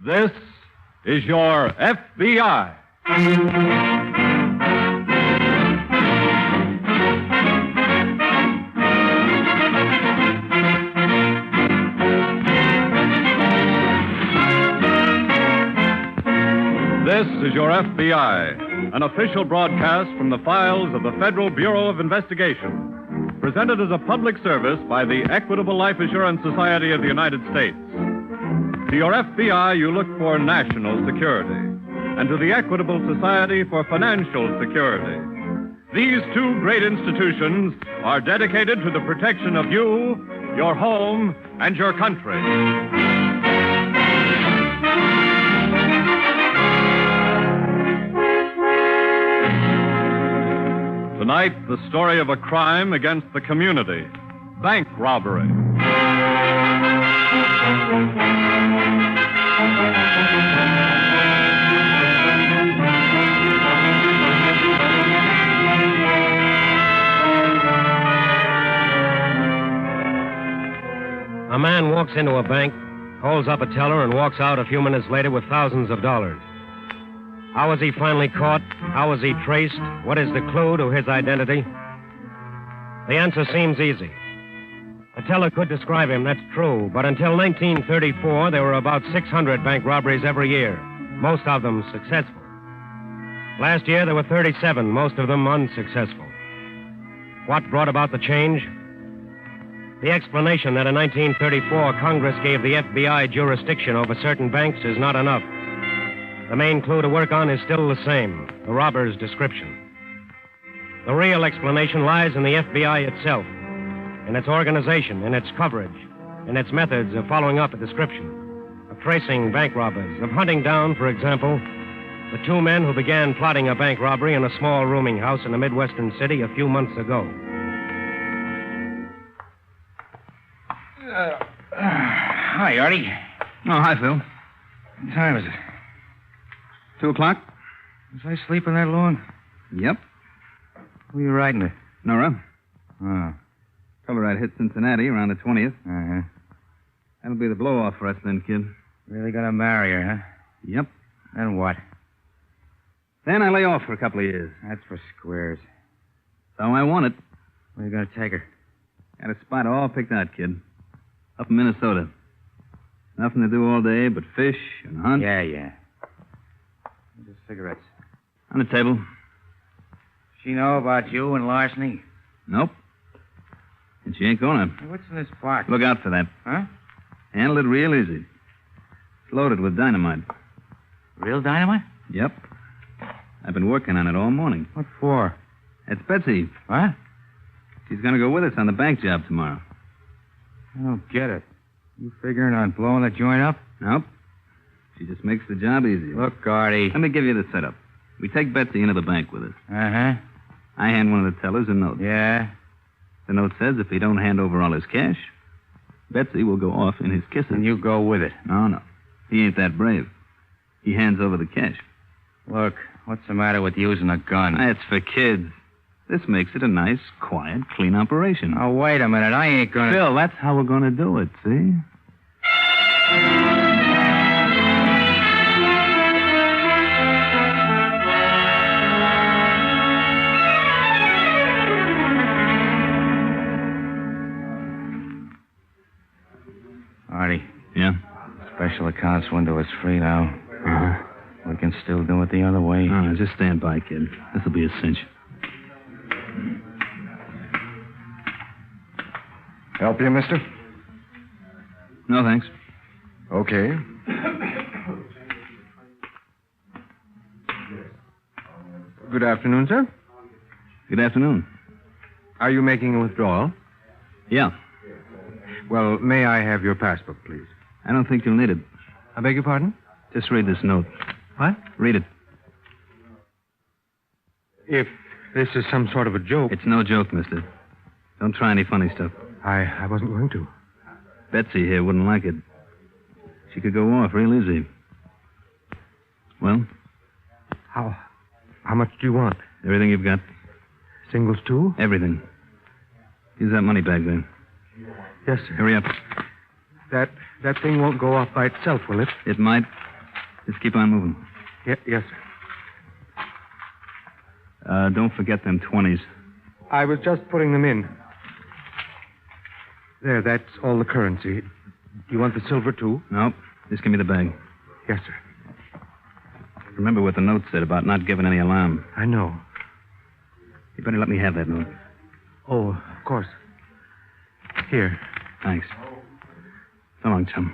This is your FBI. This is your FBI, an official broadcast from the files of the Federal Bureau of Investigation, presented as a public service by the Equitable Life Assurance Society of the United States. To your FBI, you look for national security, and to the Equitable Society for financial security. These two great institutions are dedicated to the protection of you, your home, and your country. Tonight, the story of a crime against the community, bank robbery. A man walks into a bank, holds up a teller, and walks out a few minutes later with thousands of dollars. How was he finally caught? How was he traced? What is the clue to his identity? The answer seems easy. A teller could describe him, that's true, but until 1934, there were about 600 bank robberies every year, most of them successful. Last year, there were 37, most of them unsuccessful. What brought about the change? The explanation that in 1934 Congress gave the FBI jurisdiction over certain banks is not enough. The main clue to work on is still the same, the robber's description. The real explanation lies in the FBI itself, in its organization, in its coverage, in its methods of following up a description, of tracing bank robbers, of hunting down, for example, the two men who began plotting a bank robbery in a small rooming house in a Midwestern city a few months ago. Hi, Artie. Oh, hi, Phil. What time is it? 2 o'clock? Was I sleeping that long? Yep. Who are you riding with? Nora. Oh. Told her I'd hit Cincinnati around the 20th. Uh-huh. That'll be the blow-off for us then, kid. Really gonna marry her, huh? Yep. Then what? Then I lay off for a couple of years. That's for squares. So I want it. Where are you gonna take her? Got a spot all picked out, kid. Up in Minnesota. Nothing to do all day but fish and hunt. Yeah. Just cigarettes. On the table. She know about you and larceny? Nope. And she ain't gonna. Hey, what's in this box? Look out for that. Huh? Handle it real easy. It's loaded with dynamite. Real dynamite? Yep. I've been working on it all morning. What for? That's Betsy. What? She's gonna go with us on the bank job tomorrow. I don't get it. You figuring on blowing the joint up? Nope. She just makes the job easier. Look, Artie. Let me give you the setup. We take Betsy into the bank with us. Uh-huh. I hand one of the tellers a note. Yeah? The note says if he don't hand over all his cash, Betsy will go off in his kisses. And you go with it. No. He ain't that brave. He hands over the cash. Look, what's the matter with using a gun? That's for kids. This makes it a nice, quiet, clean operation. Oh, wait a minute. I ain't gonna... Phil, that's how we're gonna do it, see? Artie. Yeah? Special accounts window is free now. Uh-huh. We can still do it the other way. Just stand by, kid. This'll be a cinch. Help you, mister? No, thanks. Okay. Good afternoon, sir. Good afternoon. Are you making a withdrawal? Yeah. Well, may I have your passbook, please? I don't think you'll need it. I beg your pardon? Just read this note. What? Read it. If this is some sort of a joke... It's no joke, mister. Don't try any funny stuff. I wasn't going to. Betsy here wouldn't like it. She could go off real easy. Well? How much do you want? Everything you've got. Singles, too? Everything. Use that money bag there. Yes, sir. Hurry up. That thing won't go off by itself, will it? It might. Just keep on moving. Yes, sir. Don't forget them 20s. I was just putting them in. There, that's all the currency. Do you want the silver, too? Nope. Just give me the bag. Yes, sir. Remember what the note said about not giving any alarm. I know. You better let me have that note. Oh, of course. Here. Thanks. So long, chum.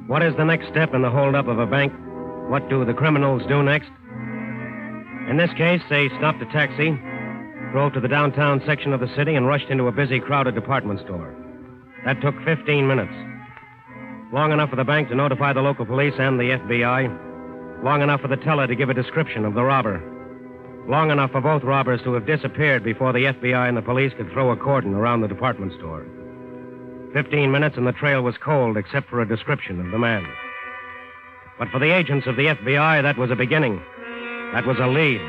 What is the next step in the holdup of a bank? What do the criminals do next? In this case, they stopped a taxi, drove to the downtown section of the city, and rushed into a busy, crowded department store. That took 15 minutes. Long enough for the bank to notify the local police and the FBI. Long enough for the teller to give a description of the robber. Long enough for both robbers to have disappeared before the FBI and the police could throw a cordon around the department store. 15 minutes and the trail was cold except for a description of the man. But for the agents of the FBI, that was a beginning. That was a lead.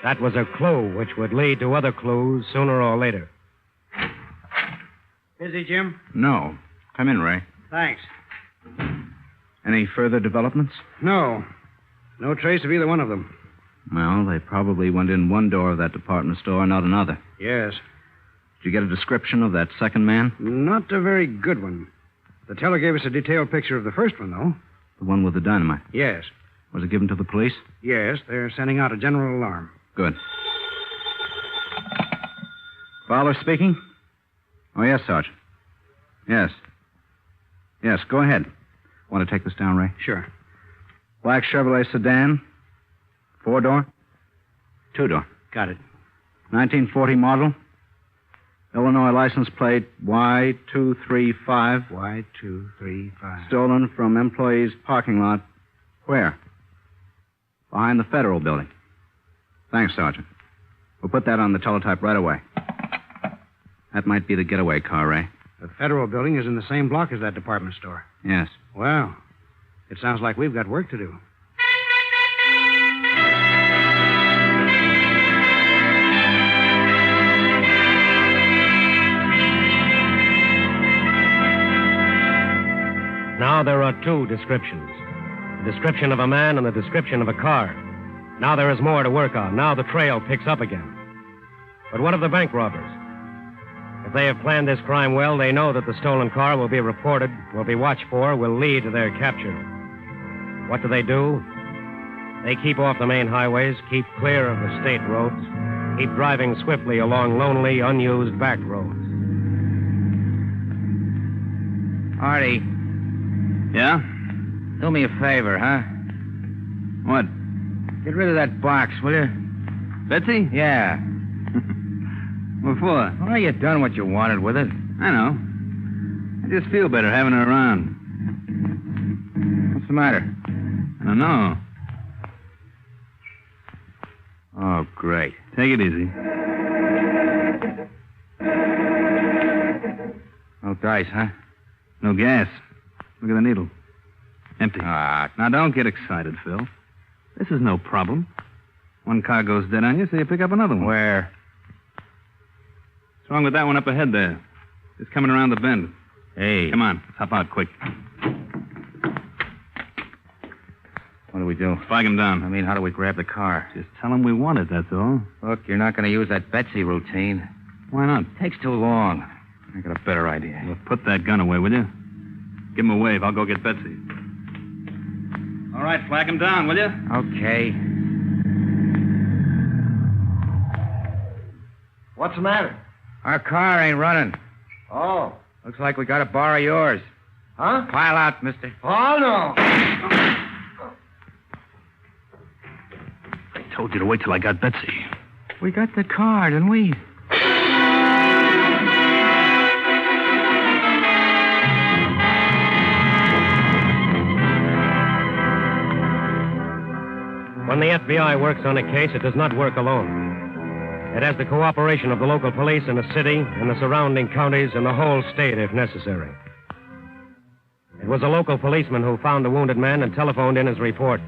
That was a clue which would lead to other clues sooner or later. Busy, Jim? No. Come in, Ray. Thanks. Any further developments? No. No trace of either one of them. Well, they probably went in one door of that department store, not another. Yes. Did you get a description of that second man? Not a very good one. The teller gave us a detailed picture of the first one, though. The one with the dynamite. Yes. Was it given to the police? Yes, they're sending out a general alarm. Good. Fowler speaking? Oh, yes, Sergeant. Yes. Yes, go ahead. Want to take this down, Ray? Sure. Black Chevrolet sedan. 4-door? 2-door. Got it. 1940 model. Illinois license plate Y235. Y235. Stolen from employee's parking lot. Where? Behind the Federal Building. Thanks, Sergeant. We'll put that on the teletype right away. That might be the getaway car, Ray. The Federal Building is in the same block as that department store. Yes. Well, it sounds like we've got work to do. Now there are two descriptions. The description of a man and the description of a car. Now there is more to work on. Now the trail picks up again. But what of the bank robbers? If they have planned this crime well, they know that the stolen car will be reported, will be watched for, will lead to their capture. What do? They keep off the main highways, keep clear of the state roads, keep driving swiftly along lonely, unused back roads. Artie, Yeah? do me a favor, huh? What? Get rid of that box, will you? Betsy? Yeah. What for? Well, you done what you wanted with it. I know. I just feel better having her around. What's the matter? I don't know. Oh, great. Take it easy. No dice, huh? No gas. Look at the needle. Empty. Ah, Now, don't get excited, Phil. This is no problem. One car goes dead on you, so you pick up another one. where? What's wrong with that one up ahead there? It's coming around the bend. Hey. Come on, let's hop out quick. What do we do? Flag him down. I mean, how do we grab the car? Just tell him we want it, that's all. Look, you're not going to use that Betsy routine. Why not? Takes too long. I got a better idea. Well, put that gun away, will you? Give him a wave. I'll go get Betsy. All right, flag him down, will you? Okay. What's the matter? Our car ain't running. Oh. Looks like we got to borrow yours. Huh? Pile out, mister. Oh, no. I told you to wait till I got Betsy. We got the car, didn't we? When the FBI works on a case, it does not work alone. It has the cooperation of the local police in the city, and the surrounding counties, and the whole state if necessary. It was a local policeman who found the wounded man and telephoned in his report.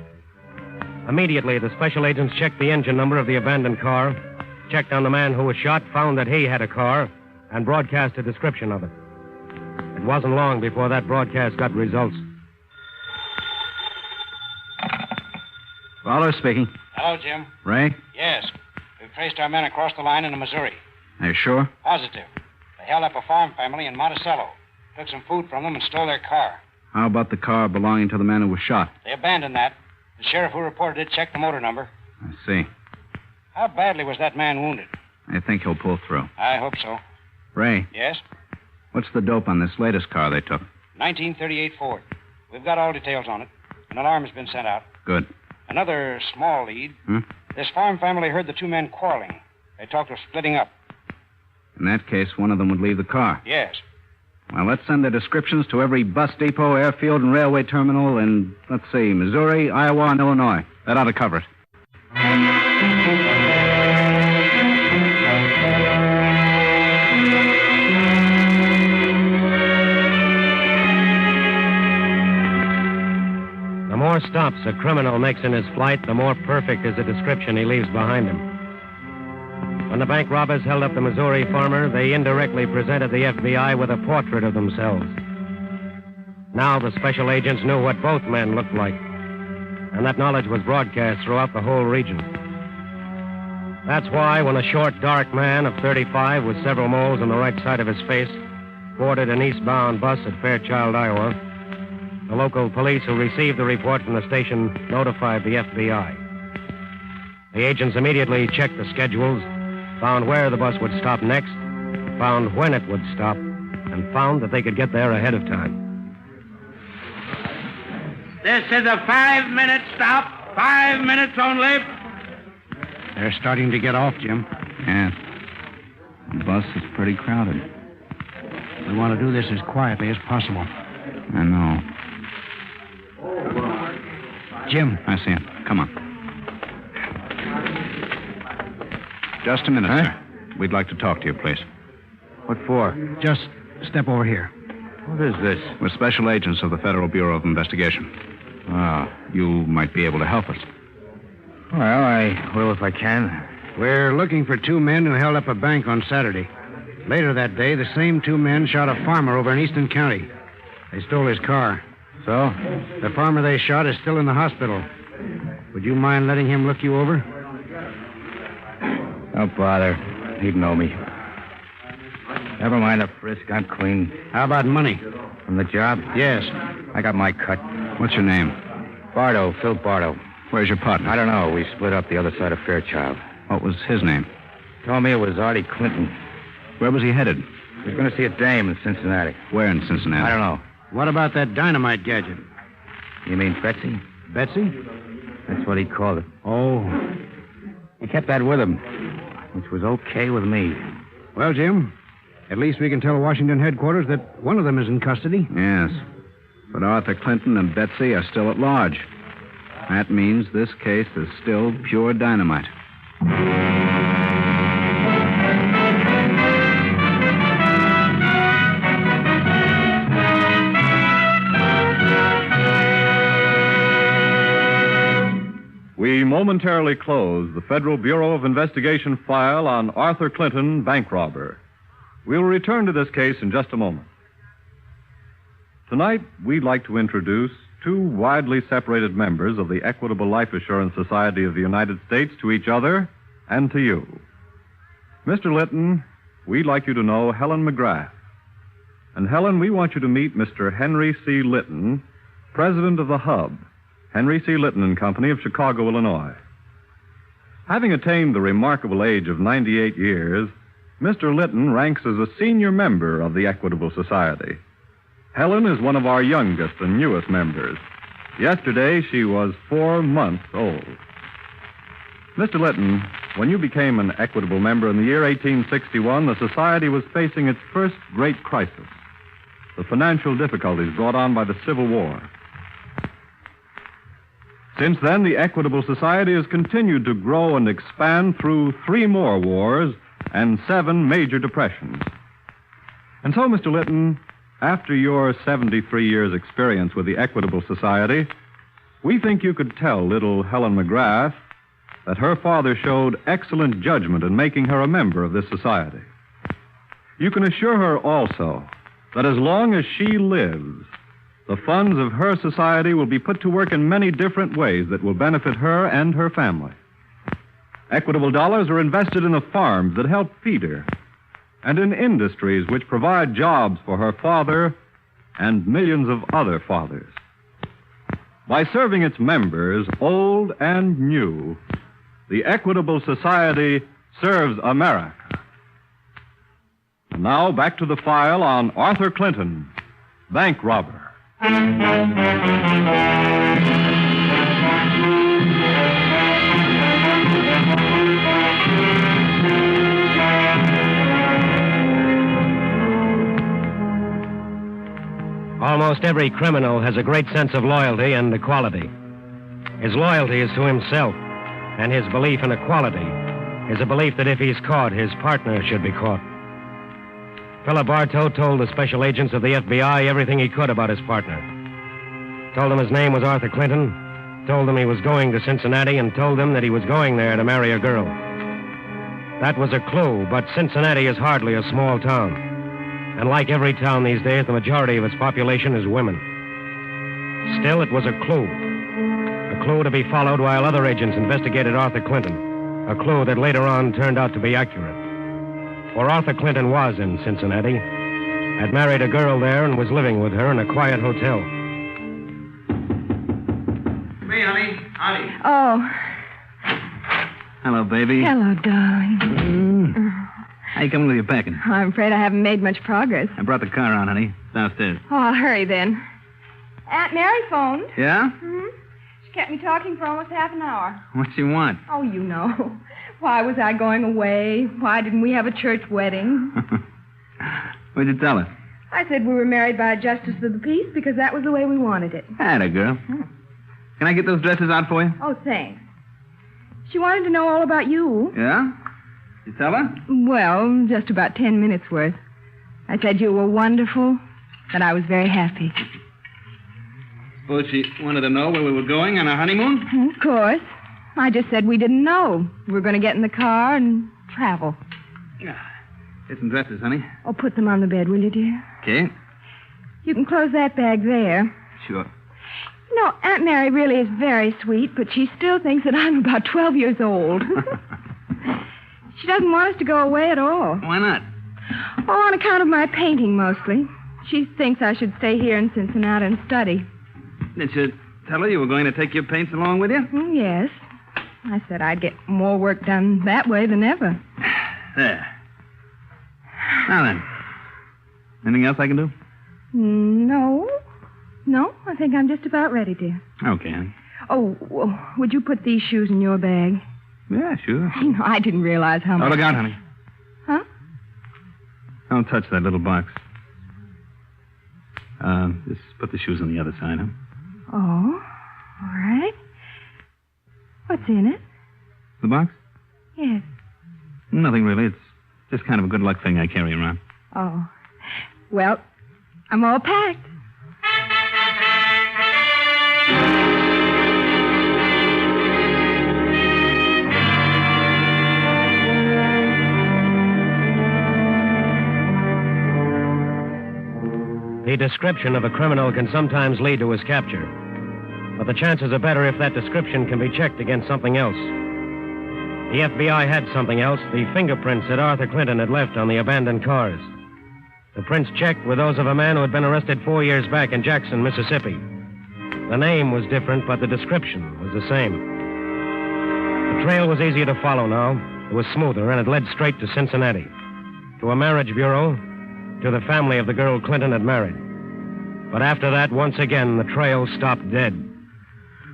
Immediately, the special agents checked the engine number of the abandoned car, checked on the man who was shot, found that he had a car, and broadcast a description of it. It wasn't long before that broadcast got results. Bardo speaking. Hello, Jim. Ray? Yes. We've traced our men across the line into Missouri. Are you sure? Positive. They held up a farm family in Monticello, took some food from them, and stole their car. How about the car belonging to the man who was shot? They abandoned that. The sheriff who reported it checked the motor number. I see. How badly was that man wounded? I think he'll pull through. I hope so. Ray, Yes? what's the dope on this latest car they took? 1938 Ford. We've got all details on it. An alarm has been sent out. Good. Another small lead. Hmm? This farm family heard the two men quarreling. They talked of splitting up. In that case, one of them would leave the car. Yes. Well, let's send their descriptions to every bus depot, airfield, and railway terminal in, let's see, Missouri, Iowa, and Illinois. That ought to cover it. The more stops a criminal makes in his flight, the more perfect is the description he leaves behind him. When the bank robbers held up the Missouri farmer, they indirectly presented the FBI with a portrait of themselves. Now the special agents knew what both men looked like, and that knowledge was broadcast throughout the whole region. That's why when a short, dark man of 35 with several moles on the right side of his face boarded an eastbound bus at Fairchild, Iowa, the local police who received the report from the station notified the FBI. The agents immediately checked the schedules, found where the bus would stop next, found when it would stop, and found that they could get there ahead of time. This is a 5-minute stop. 5 minutes only. They're starting to get off, Jim. Yeah. The bus is pretty crowded. We want to do this as quietly as possible. I know. Jim. I see him. Come on. Just a minute, sir. We'd like to talk to you, please. What for? Just step over here. What is this? We're special agents of the Federal Bureau of Investigation. Oh. You might be able to help us. Well, I will if I can. We're looking for two men who held up a bank on Saturday. Later that day, the same two men shot a farmer over in Easton County. They stole his car. So? The farmer they shot is still in the hospital. Would you mind letting him look you over? Don't bother. He'd know me. Never mind the frisk. I'm clean. How about money? From the job? Yes. I got my cut. What's your name? Bardo, Phil Bardo. Where's your partner? I don't know. We split up the other side of Fairchild. What was his name? Told me it was Artie Clinton. Where was he headed? He was going to see a dame in Cincinnati. Where in Cincinnati? I don't know. What about that dynamite gadget? You mean Betsy? Betsy? That's what he called it. Oh. He kept that with him, which was okay with me. Well, Jim, at least we can tell Washington headquarters that one of them is in custody. Yes. But Arthur Clinton and Betsy are still at large. That means this case is still pure dynamite. We momentarily close the Federal Bureau of Investigation file on Arthur Clinton, bank robber. We'll return to this case in just a moment. Tonight, we'd like to introduce two widely separated members of the Equitable Life Assurance Society of the United States to each other and to you. Mr. Litton, we'd like you to know Helen McGrath. And Helen, we want you to meet Mr. Henry C. Litton, president of the Hub, Henry C. Litton and Company of Chicago, Illinois. Having attained the remarkable age of 98 years, Mr. Litton ranks as a senior member of the Equitable Society. Helen is one of our youngest and newest members. Yesterday, she was 4 months old. Mr. Litton, when you became an Equitable member in the year 1861, the Society was facing its first great crisis, the financial difficulties brought on by the Civil War. Since then, the Equitable Society has continued to grow and expand through 3 more wars and 7 major depressions. And so, Mr. Litton, after your 73 years' experience with the Equitable Society, We think you could tell little Helen McGrath that her father showed excellent judgment in making her a member of this society. You can assure her also that as long as she lives, the funds of her society will be put to work in many different ways that will benefit her and her family. Equitable dollars are invested in the farms that help feed her and in industries which provide jobs for her father and millions of other fathers. By serving its members, old and new, the Equitable Society serves America. And now back to the file on Arthur Clinton, bank robber. Almost every criminal has a great sense of loyalty and equality. His loyalty is to himself, and his belief in equality is a belief that if he's caught, his partner should be caught. Philip Bardo told the special agents of the FBI everything he could about his partner. Told them his name was Arthur Clinton, told them he was going to Cincinnati, and told them that he was going there to marry a girl. That was a clue, but Cincinnati is hardly a small town. And like every town these days, the majority of its population is women. Still, it was a clue. A clue to be followed while other agents investigated Arthur Clinton. A clue that later on turned out to be accurate. For Arthur Clinton was in Cincinnati, had married a girl there, and was living with her in a quiet hotel. Me, honey. Howdy. Oh, Hello, baby. hello, darling. How you coming with your packing? I'm afraid I haven't made much progress. I brought the car on, honey. It's downstairs. Oh, I'll hurry then. Aunt Mary phoned. Yeah? She kept me talking for almost half an hour. What you want? Oh, you know. Why was I going away? Why didn't we have a church wedding? What'd you tell her? I said we were married by a justice of the peace because that was the way we wanted it. Atta girl. Can I get those dresses out for you? Oh, thanks. She wanted to know all about you. Yeah? You tell her? Well, just about 10 minutes worth. I said you were wonderful, that I was very happy. Suppose she wanted to know where we were going on our honeymoon? Of course. I just said we didn't know. We were going to get in the car and travel. Here's some dresses, honey. Oh, put them on the bed, will you, dear? Okay. You can close that bag there. Sure. You know, Aunt Mary really is very sweet, but she still thinks that I'm about 12 years old. She doesn't want us to go away at all. Why not? Oh, on account of my painting, mostly. She thinks I should stay here in Cincinnati and study. Did you tell her you were going to take your paints along with you? Yes. I said I'd get more work done that way than ever. There. Now then. Anything else I can do? No. No, I think I'm just about ready, dear. Okay, honey. Oh, would you put these shoes in your bag? Yeah, sure. You know, I didn't realize how much... Oh, look out, honey. Huh? Don't touch that little box. Just put the shoes on the other side, huh? Oh, all right. What's in it? The box? Yes. Nothing really. It's just kind of a good luck thing I carry around. Oh. Well, I'm all packed. The description of a criminal can sometimes lead to his capture. But the chances are better if that description can be checked against something else. The FBI had something else, the fingerprints that Arthur Clinton had left on the abandoned cars. The prints checked were those of a man who had been arrested 4 years back in Jackson, Mississippi. The name was different, but the description was the same. The trail was easier to follow now. It was smoother, and it led straight to Cincinnati, to a marriage bureau, to the family of the girl Clinton had married. But after that, once again, the trail stopped dead.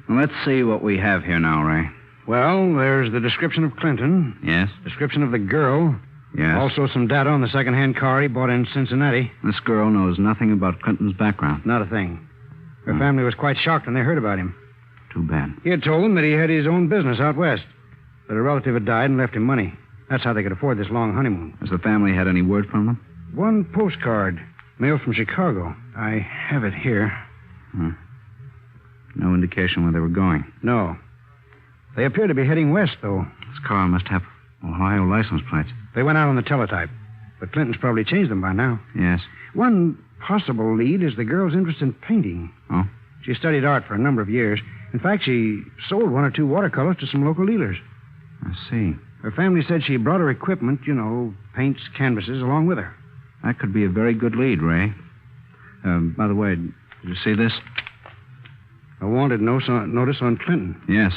Well, let's see what we have here now, Ray. Well, there's the description of Clinton. Yes? Description of the girl. Yes. Also some data on the second-hand car he bought in Cincinnati. This girl knows nothing about Clinton's background. Not a thing. Her family was quite shocked when they heard about him. Too bad. He had told them that he had his own business out west, but a relative had died and left him money. That's how they could afford this long honeymoon. Has the family had any word from them? One postcard, mailed from Chicago. I have it here. No indication where they were going. No. They appear to be heading west, though. This car must have Ohio license plates. They went out on the teletype. But Clinton's probably changed them by now. Yes. One possible lead is the girl's interest in painting. Oh? She studied art for a number of years. In fact, she sold 1 or 2 watercolors to some local dealers. I see. Her family said she brought her equipment, paints, canvases, along with her. That could be a very good lead, Ray. By the way, did you see this? A wanted notice on Clinton. Yes.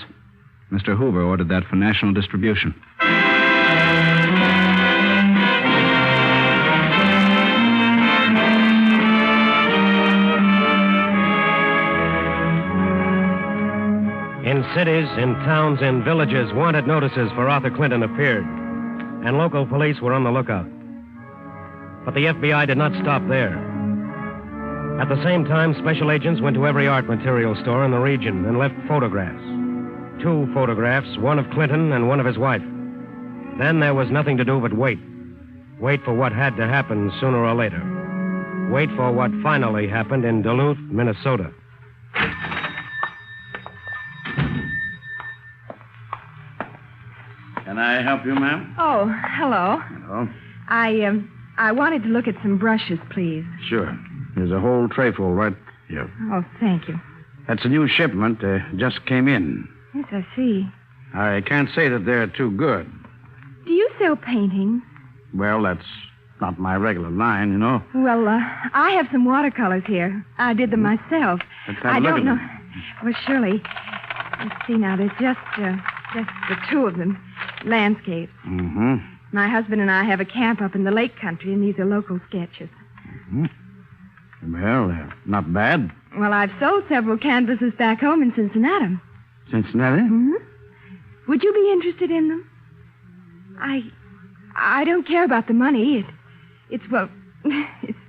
Mr. Hoover ordered that for national distribution. In cities, in towns, in villages, wanted notices for Arthur Clinton appeared, and local police were on the lookout. But the FBI did not stop there. At the same time, special agents went to every art material store in the region and left photographs. 2 photographs, one of Clinton and one of his wife. Then there was nothing to do but wait. Wait for what had to happen sooner or later. Wait for what finally happened in Duluth, Minnesota. Can I help you, ma'am? Oh, hello. Hello. I wanted to look at some brushes, please. Sure. There's a whole trayful right here. Oh, thank you. That's a new shipment. Just came in. Yes, I see. I can't say that they're too good. Do you sell paintings? Well, that's not my regular line, you know. Well, I have some watercolors here. I did them myself. Let's have a I look don't at know. them. Well, surely. Let's see now. There's just the 2 of them. Landscapes. Mm-hmm. My husband and I have a camp up in the lake country, and these are local sketches. Mm-hmm. Well, they're not bad. Well, I've sold several canvases back home in Cincinnati. Cincinnati? Mm-hmm. Would you be interested in them? I don't care about the money. It's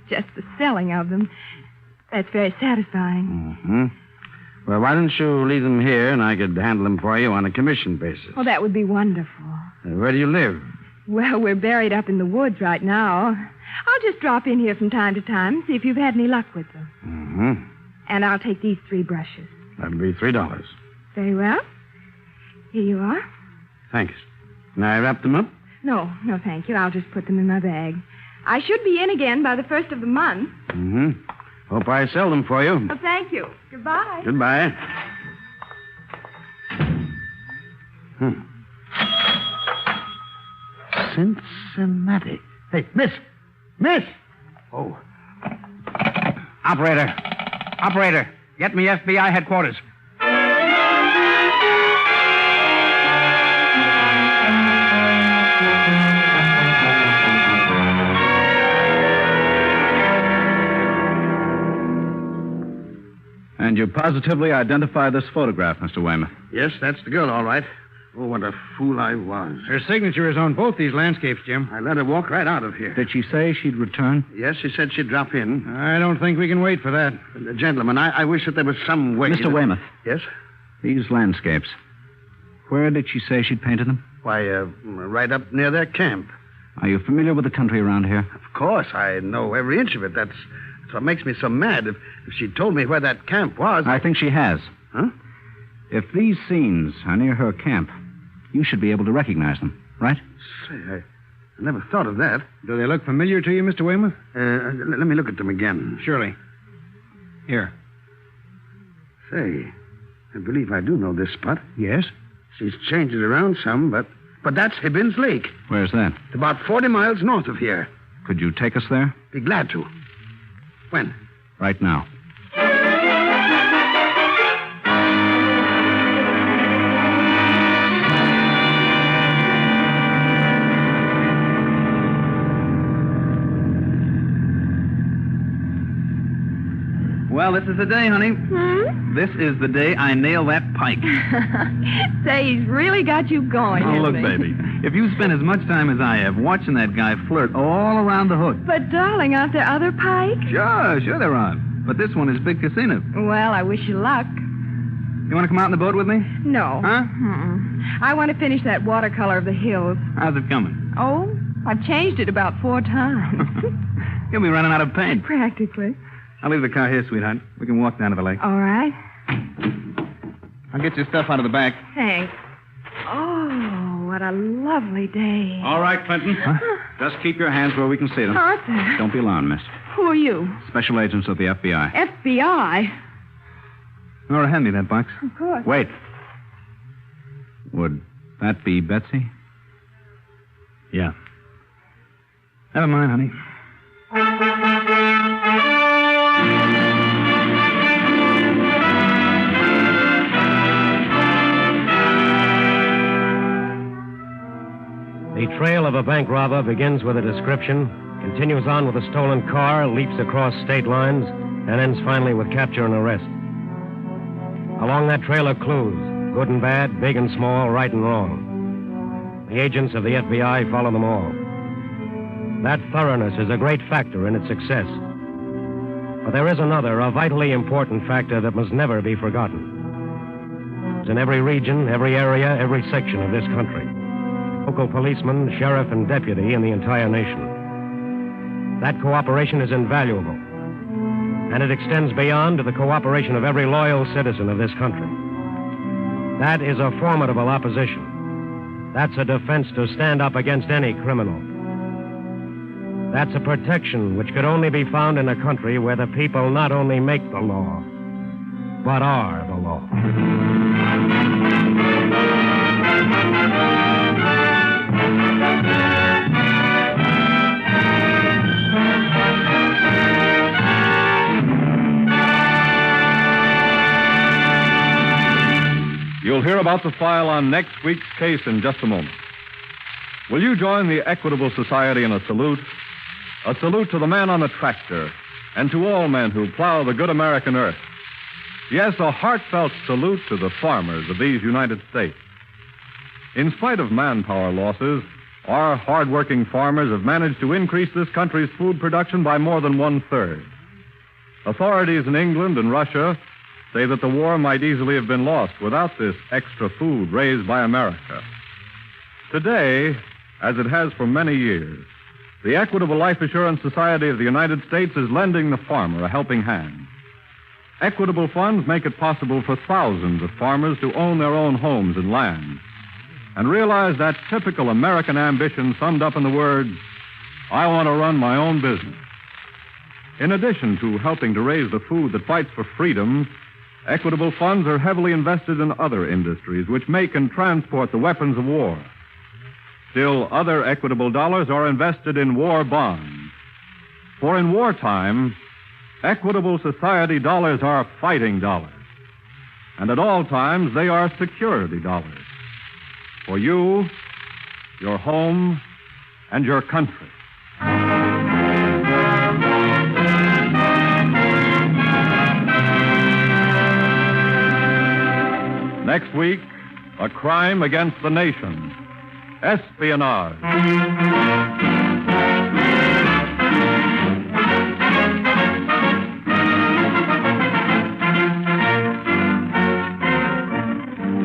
just the selling of them. That's very satisfying. Mm-hmm. Well, why don't you leave them here, and I could handle them for you on a commission basis. Oh, that would be wonderful. Where do you live? Well, we're buried up in the woods right now. I'll just drop in here from time to time, see if you've had any luck with them. Mm-hmm. And I'll take these 3 brushes. That'll be $3. Very well. Here you are. Thanks. Can I wrap them up? No, thank you. I'll just put them in my bag. I should be in again by the 1st of the month. Mm-hmm. Hope I sell them for you. Oh, thank you. Goodbye. Goodbye. Cincinnati. Hey, miss! Miss! Oh. Operator, get me FBI headquarters. And you positively identify this photograph, Mr. Weymouth? Yes, that's the girl, all right. Oh, what a fool I was. Her signature is on both these landscapes, Jim. I let her walk right out of here. Did she say she'd return? Yes, she said she'd drop in. I don't think we can wait for that. Gentlemen, I wish that there was some way... Mr. Weymouth. Yes? These landscapes. Where did she say she'd painted them? Why, right up near their camp. Are you familiar with the country around here? Of course, I know every inch of it. That's what makes me so mad. If she'd told me where that camp was... I think she has. Huh? If these scenes are near her camp, you should be able to recognize them, right? Say, I never thought of that. Do they look familiar to you, Mr. Weymouth? Let me look at them again. Surely. Here. Say, I believe I do know this spot. Yes? She's changed it around some, but that's Hibbins Lake. Where's that? It's about 40 miles north of here. Could you take us there? Be glad to. When? Right now. Well, this is the day, honey. This is the day I nail that pike. Say, he's really got you going, Oh, look, hasn't he? baby. If you spend as much time as I have watching that guy flirt all around the hook. But, darling, aren't there other pikes? Sure there are. But this one is Big Casino. Well, I wish you luck. You want to come out in the boat with me? No. Huh? I want to finish that watercolor of the hills. How's it coming? Oh, I've changed it about 4 times. You'll be running out of paint. Practically. I'll leave the car here, sweetheart. We can walk down to the lake. All right. I'll get your stuff out of the back. Thanks. Oh, what a lovely day. All right, Clinton. Just keep your hands where we can see them. Arthur. Don't be alarmed, miss. Who are you? Special agents of the FBI. FBI? Nora, hand me that box. Of course. Wait. Would that be Betsy? Yeah. Never mind, honey. The trail of a bank robber begins with a description, continues on with a stolen car, leaps across state lines, and ends finally with capture and arrest. Along that trail are clues, good and bad, big and small, right and wrong. The agents of the FBI follow them all. That thoroughness is a great factor in its success. But there is another, a vitally important factor that must never be forgotten. It's in every region, every area, every section of this country. Local policeman, sheriff, and deputy in the entire nation. That cooperation is invaluable. And it extends beyond to the cooperation of every loyal citizen of this country. That is a formidable opposition. That's a defense to stand up against any criminal. That's a protection which could only be found in a country where the people not only make the law, but are the law. You'll hear about the file on next week's case in just a moment. Will you join the Equitable Society in a salute? A salute to the man on the tractor and to all men who plow the good American earth. Yes, a heartfelt salute to the farmers of these United States. In spite of manpower losses, our hard-working farmers have managed to increase this country's food production by more than 1/3. Authorities in England and Russia say that the war might easily have been lost without this extra food raised by America. Today, as it has for many years, the Equitable Life Assurance Society of the United States is lending the farmer a helping hand. Equitable funds make it possible for thousands of farmers to own their own homes and land and realize that typical American ambition summed up in the words, I want to run my own business. In addition to helping to raise the food that fights for freedom, Equitable funds are heavily invested in other industries which make and transport the weapons of war. Still, other Equitable dollars are invested in war bonds. For in wartime, Equitable Society dollars are fighting dollars. And at all times, they are security dollars. For you, your home, and your country. Next week, a crime against the nation. Espionage.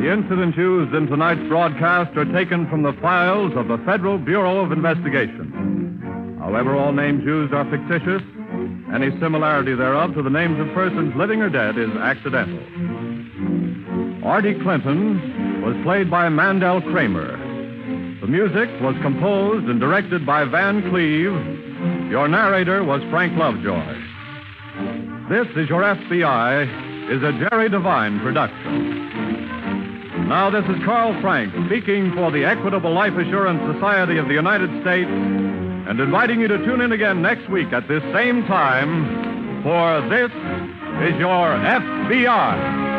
The incidents used in tonight's broadcast are taken from the files of the Federal Bureau of Investigation. However, all names used are fictitious. Any similarity thereof to the names of persons living or dead is accidental. Artie Clinton was played by Mandel Kramer. The music was composed and directed by Van Cleve. Your narrator was Frank Lovejoy. This is Your FBI is a Jerry Devine production. Now, this is Carl Frank speaking for the Equitable Life Assurance Society of the United States and inviting you to tune in again next week at this same time for This is Your FBI.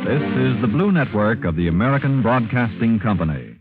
This is the Blue Network of the American Broadcasting Company.